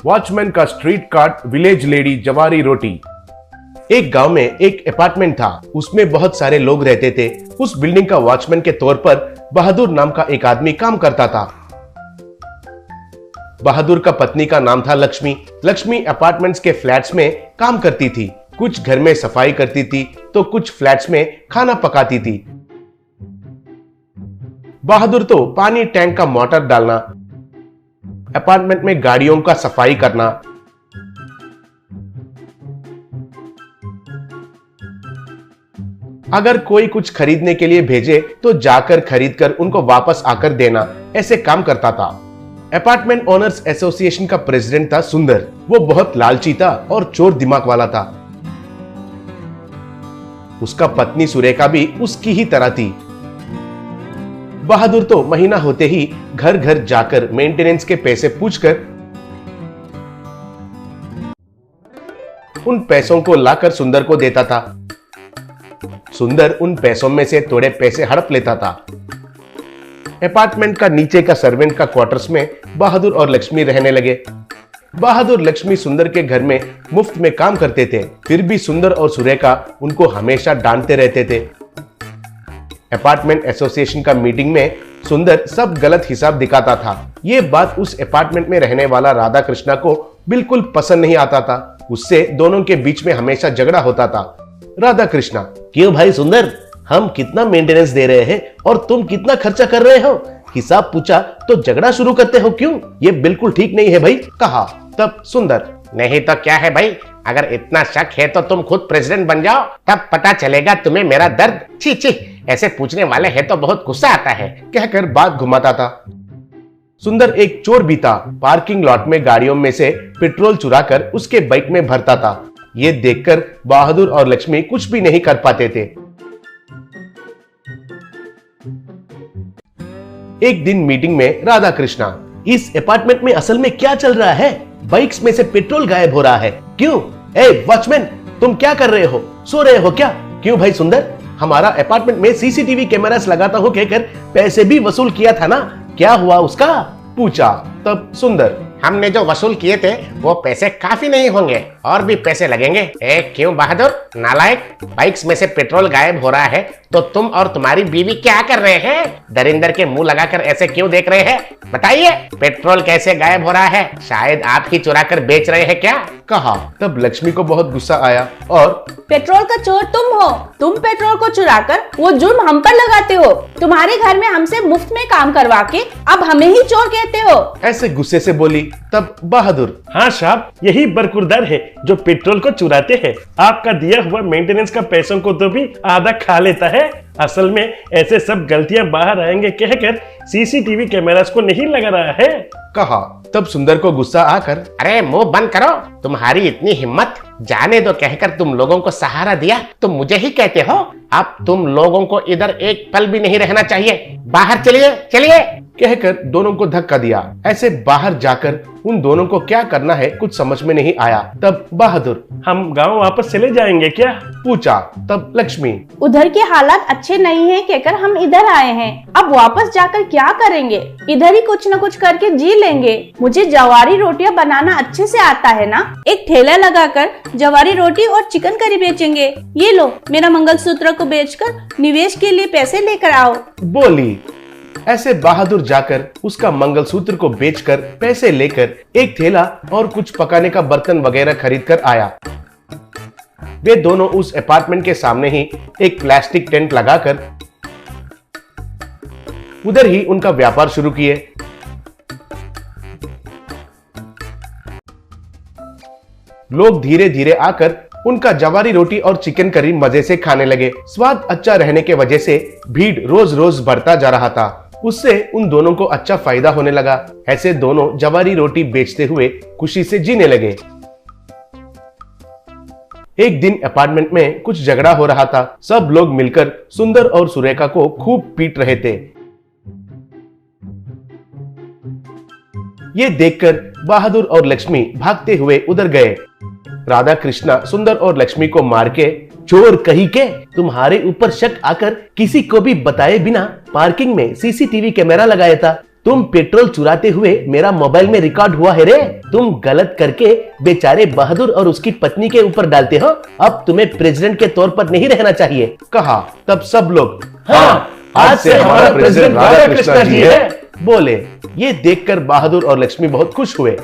Watchman का street card, village lady, जवारी रोटी। एक गांव में एक अपार्टमेंट था, उसमें बहुत सारे लोग रहते थे। उस बिल्डिंग का वॉचमैन के तौर पर बहादुर नाम का एक आदमी काम करता था। बहादुर का पत्नी का नाम था लक्ष्मी। लक्ष्मी अपार्टमेंट्स के फ्लैट्स में काम करती थी। कुछ घर में सफाई करती थी तो कुछ फ्लैट्स में खाना पकाती थी। बहादुर तो पानी टैंक का मोटर डालना, अपार्टमेंट में गाड़ियों का सफाई करना, अगर कोई कुछ खरीदने के लिए भेजे तो जाकर खरीदकर उनको वापस आकर देना, ऐसे काम करता था। अपार्टमेंट ओनर्स एसोसिएशन का प्रेसिडेंट था सुंदर। वो बहुत लालची था और चोर दिमाग वाला था। उसका पत्नी सुरेखा भी उसकी ही तरह थी। बहादुर तो महीना होते ही घर घर जाकर मेंटेनेंस के पैसे पूछकर उन पैसों को लाकर सुंदर को देता था। सुंदर उन पैसों में से थोड़े पैसे हड़प लेता था। अपार्टमेंट का नीचे का सर्वेंट का क्वार्टर्स में बहादुर और लक्ष्मी रहने लगे। बहादुर लक्ष्मी सुंदर के घर में मुफ्त में काम करते थे, फिर भी सुंदर और सुरेखा उनको हमेशा डांटते रहते थे। अपार्टमेंट एसोसिएशन का मीटिंग में सुंदर सब गलत हिसाब दिखाता था। ये बात उस अपार्टमेंट में रहने वाला राधा कृष्णा को बिल्कुल पसंद नहीं आता था। उससे दोनों के बीच में हमेशा झगड़ा होता था। राधा कृष्णा, क्यों भाई सुंदर, हम कितना मेंटेनेंस दे रहे हैं और तुम कितना खर्चा कर रहे हो? हिसाब पूछा तो झगड़ा शुरू करते हो क्यों? ये बिल्कुल ठीक नहीं है भाई, कहा। तब सुंदर, नहीं तो क्या है भाई, अगर इतना शक है तो तुम खुद प्रेसिडेंट बन जाओ, तब पता चलेगा तुम्हें मेरा दर्द। छी छी, ऐसे पूछने वाले हैं तो बहुत गुस्सा आता है, कहकर बात घुमाता था। सुंदर एक चोर भी था। पार्किंग लॉट में गाड़ियों में से पेट्रोल चुराकर उसके बाइक में भरता था। ये देखकर बहादुर और लक्ष्मी कुछ भी नहीं कर पाते थे। एक दिन मीटिंग में राधा कृष्णा, इस अपार्टमेंट में असल में क्या चल रहा है? बाइक्स में से पेट्रोल गायब हो रहा है। क्यों? ए वॉचमैन, तुम क्या कर रहे हो? सो रहे हो क्या? क्यों भाई सुंदर, हमारा अपार्टमेंट में सीसीटीवी कैमरास लगाता हूं कहकर पैसे भी वसूल किया था ना, क्या हुआ उसका? पूछा। तब सुंदर, हमने जो वसूल किए थे वो पैसे काफी नहीं होंगे, और भी पैसे लगेंगे। क्यों बहादुर नालायक, बाइक्स में से पेट्रोल गायब हो रहा है तो तुम और तुम्हारी बीवी क्या कर रहे हैं? दरिंदर के मुंह लगाकर ऐसे क्यों देख रहे हैं? बताइए, पेट्रोल कैसे गायब हो रहा है? शायद आप ही चुरा कर बेच रहे हैं क्या? कहा। तब लक्ष्मी को बहुत गुस्सा आया और पेट्रोल का चोर तुम हो। तुम पेट्रोल को चुराकर वो जुर्म हम पर लगाते हो। तुम्हारे घर में हमसे मुफ्त में काम करवा के अब हमें ही चोर कहते हो, ऐसे गुस्से से बोली। तब बहादुर, हाँ साहब, यही बरकुरदार है जो पेट्रोल को चुराते हैं। आपका दिया हुआ मेंटेनेंस का पैसों को तो भी आधा खा लेता है। असल में ऐसे सब गलतियां बाहर आएंगे कहकर सीसीटीवी कैमरास को नहीं लगा रहा है, कहा। तब सुंदर को गुस्सा आकर, अरे मुंह बंद करो, तुम्हारी इतनी हिम्मत, जाने दो कहकर तुम लोगों को सहारा दिया तो मुझे ही कहते हो? अब तुम लोगों को इधर एक पल भी नहीं रहना चाहिए, बाहर चलिए चलिए, कहकर दोनों को धक्का दिया। ऐसे बाहर जाकर उन दोनों को क्या करना है कुछ समझ में नहीं आया। तब बहादुर, हम गांव वापस चले जाएंगे क्या? पूछा। तब लक्ष्मी, उधर के हालात अच्छे नहीं हैं कहकर हम इधर आए हैं। अब वापस जाकर क्या करेंगे? इधर ही कुछ न कुछ करके जी लेंगे। मुझे जवारी रोटियां बनाना अच्छे से आता है ना, एक ठेला लगाकर जवारी रोटी और चिकन करी बेचेंगे। ये लो, मेरा मंगलसूत्र को बेचकर निवेश के लिए पैसे लेकर आओ, बोली। ऐसे बहादुर जाकर उसका मंगलसूत्र को बेचकर पैसे लेकर एक थैला और कुछ पकाने का बर्तन वगैरह खरीद कर आया। वे दोनों उस अपार्टमेंट के सामने ही एक प्लास्टिक टेंट लगाकर उधर ही उनका व्यापार शुरू किए। लोग धीरे धीरे आकर उनका जवारी रोटी और चिकन करी मजे से खाने लगे। स्वाद अच्छा रहने के वजह से भीड़ रोज रोज बढ़ता जा रहा था। उससे उन दोनों को अच्छा फायदा होने लगा। ऐसे दोनों जवारी रोटी बेचते हुए खुशी से जीने लगे। एक दिन अपार्टमेंट में कुछ झगड़ा हो रहा था। सब लोग मिलकर सुंदर और सुरेखा को खूब पीट रहे थे। ये देखकर बहादुर और लक्ष्मी भागते हुए उधर गए। राधा कृष्णा सुंदर और लक्ष्मी को मार के, चोर कहीं के, तुम्हारे ऊपर शक आकर किसी को भी बताए बिना पार्किंग में सीसीटीवी कैमरा लगाया था। तुम पेट्रोल चुराते हुए मेरा मोबाइल में रिकॉर्ड हुआ है रे। तुम गलत करके बेचारे बहादुर और उसकी पत्नी के ऊपर डालते हो। अब तुम्हें प्रेसिडेंट के तौर पर नहीं रहना चाहिए। कहा तब सब लोग हाँ, आज से हमारा प्रेसिडेंट राधा कृष्णा जी है बोले। ये देखकर बहादुर और लक्ष्मी बहुत खुश हुए